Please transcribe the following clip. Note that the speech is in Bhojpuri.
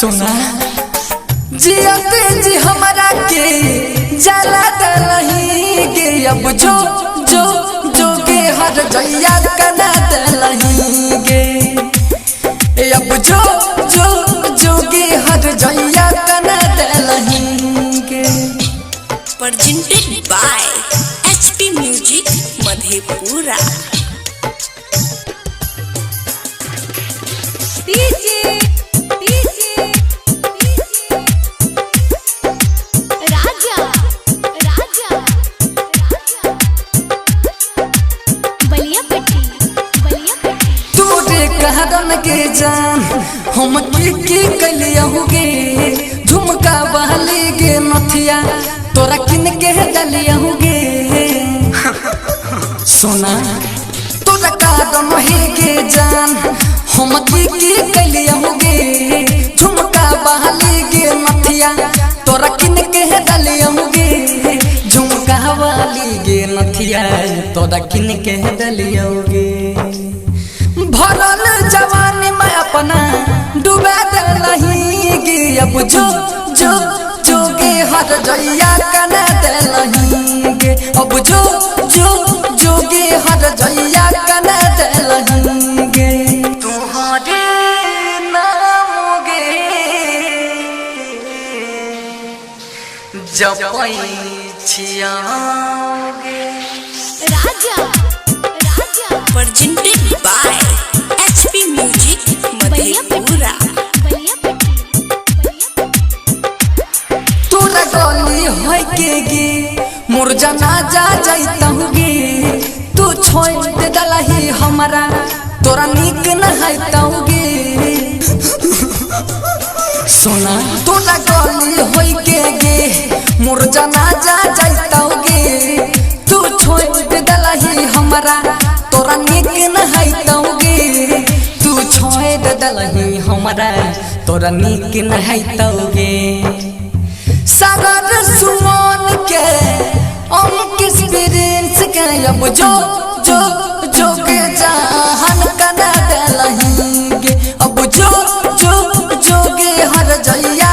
सुना जियते जी हमारा के जला दलही के अब जो जो जो के हर जैया कना दलही के अब जो जो जो के हर जैया कना दलही के। Presented by HP Music Madhepura. कहदन के जान हम की कलियहुगे झुमका बहली गे नथिया तोरा किन के दलियहुगे सोना तोरा कहदन के जान हम की कलियहुगे झुमका बहली गे नथिया तोरा किन के दलियहुगे झुमका वाली गे नथिया तोरा किन के दलियहुगे। भरल जवानी में अपना डुबा दलही गे अब जो जो जो गे हर जैया कना दलही गे अब जो जो जो गे हर जैया कना दलही गे। तुम्हारे नाम गे जपई छिया राजा presented by HP Music Madhepura. तोरा गली होय के गे मोर जना जा जाइतहु गे तू छोड़ दे दलही हमरा तोरा नीक न हाइतहु गे सोना तोरा गली होय के गे मोर जना जा जाइतहु गे तू छोड़ दे दलही हमरा तोरा नीक न हाइतहु गे तू छोड़ दे दलही हमरा तोरा नीक न हाइतहु गे। सागर सुमन के किस एक्सपीरियंस के अब जो जो जो के जहान कना दलही गे अब जो जो जो गे हर जैया